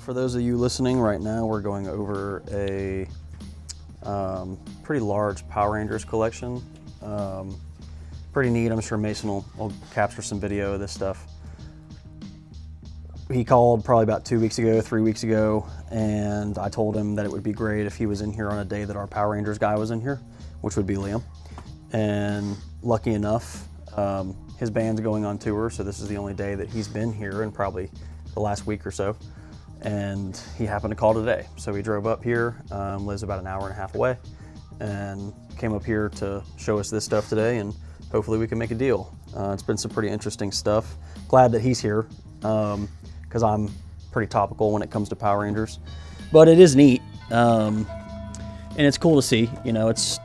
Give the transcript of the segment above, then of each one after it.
For those of you listening right now, we're going over a pretty large Power Rangers collection. Pretty neat. I'm sure Mason will capture some video of this stuff. He called probably about 2 weeks ago, 3 weeks ago, and I told him that it would be great if he was in here on a day that our Power Rangers guy was in here, which would be Liam. And lucky enough, his band's going on tour, so this is the only day that he's been here in probably the last week or so. And he happened to call today. So he drove up here, lives about an hour and a half away, and came up here to show us this stuff today, and hopefully we can make a deal. It's been some pretty interesting stuff. Glad that he's here, because I'm pretty topical when it comes to Power Rangers. But it is neat, and it's cool to see. You know, it's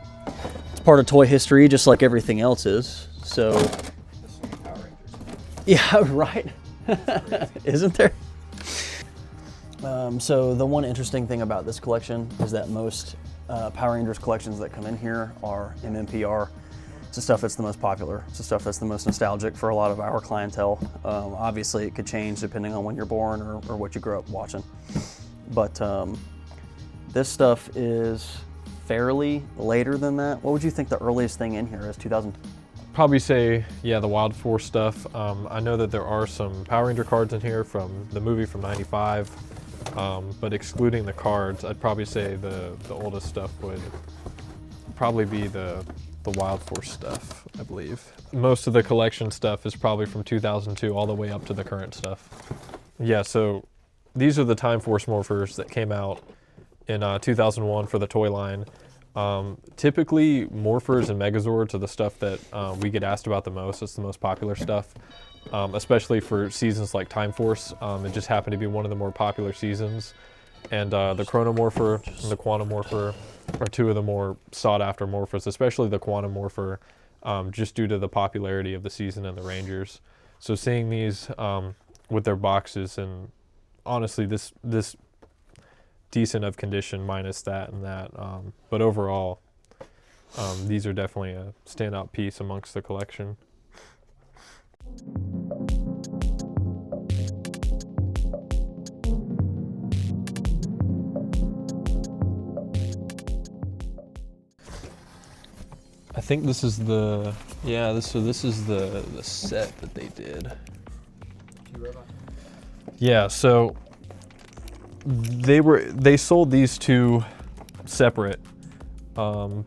part of toy history, just like everything else is. So, yeah, right. Isn't there? So the one interesting thing about this collection is that most Power Rangers collections that come in here are MMPR. It's the stuff that's the most popular. It's the stuff that's the most nostalgic for a lot of our clientele. Obviously, it could change depending on when you're born or what you grew up watching. But this stuff is fairly later than that. What would you think the earliest thing in here is? 2000? Probably say, yeah, the Wild Force stuff. I know that there are some Power Ranger cards in here from the movie from '95, but excluding the cards, I'd probably say the oldest stuff would probably be the Wild Force stuff, I believe. Most of the collection stuff is probably from 2002 all the way up to the current stuff. Yeah, so these are the Time Force Morphers that came out in 2001 for the toy line. Typically, Morphers and Megazords are the stuff that we get asked about the most. It's the most popular stuff, especially for seasons like Time Force. It just happened to be one of the more popular seasons. And the Chronomorpher and the Quantum Morpher are two of the more sought-after Morphers, especially the Quantum Morpher, just due to the popularity of the season and the Rangers. So seeing these with their boxes, and honestly, this decent of condition minus that and that, but overall these are definitely a standout piece amongst the collection. I think this is the, yeah, this is the set that they did. Yeah, so they sold these two separate, and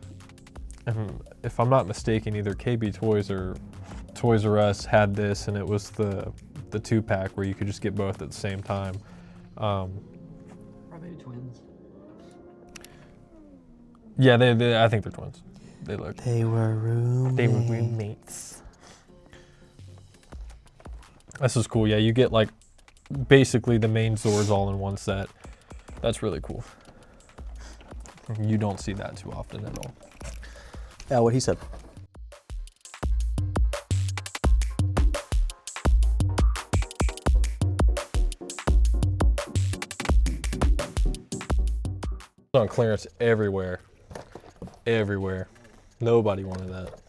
if I'm not mistaken, either KB Toys or Toys R Us had this, and it was the 2-pack where you could just get both at the same time. Are they twins? Yeah, I think they're twins. They were roommates. This is cool. Yeah, you get like basically the main Zords all in one set. That's really cool. You don't see that too often at all. Yeah, what he said. It's on clearance everywhere. Everywhere. Nobody wanted that.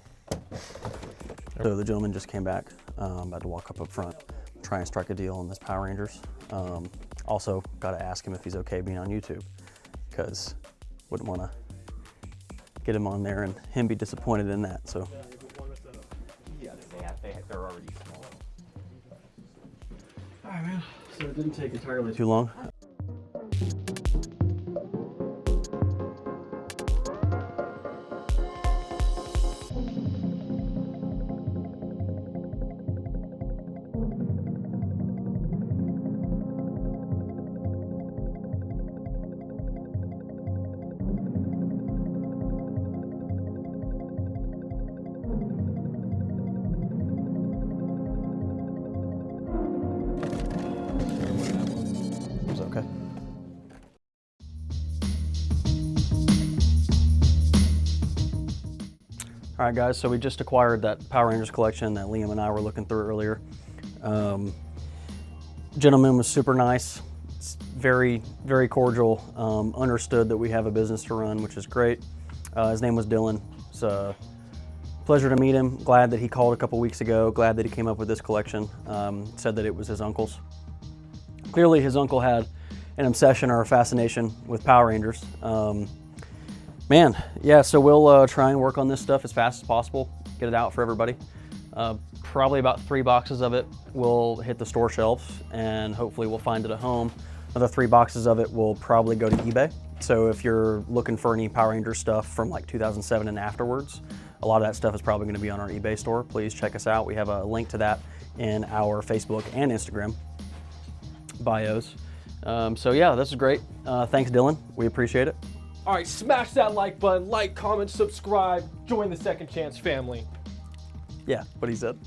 So the gentleman just came back. About to walk up front, try and strike a deal on this Power Rangers. Also, got to ask him if he's okay being on YouTube, because wouldn't want to get him on there and him be disappointed in that. So. Yeah, they're already small. All right, man. So it didn't take entirely too long. Okay. All right, guys, so we just acquired that Power Rangers collection that Liam and I were looking through earlier. Gentleman was super nice. It's very, very cordial. Understood that we have a business to run, which is great. His name was Dylan. It's a pleasure to meet him. Glad that he called a couple weeks ago. Glad that he came up with this collection. Said that it was his uncle's. Clearly his uncle had an obsession or a fascination with Power Rangers. Man, yeah, so we'll try and work on this stuff as fast as possible, get it out for everybody. Probably about 3 boxes of it will hit the store shelves, and hopefully we'll find it at home. Another 3 boxes of it will probably go to eBay. So if you're looking for any Power Rangers stuff from like 2007 and afterwards, a lot of that stuff is probably going to be on our eBay store. Please check us out. We have a link to that in our Facebook and Instagram bios. So yeah, this is great. Thanks, Dylan. We appreciate it. All right, smash that like button, like, comment, subscribe, join the Second Chance family. Yeah, what he said.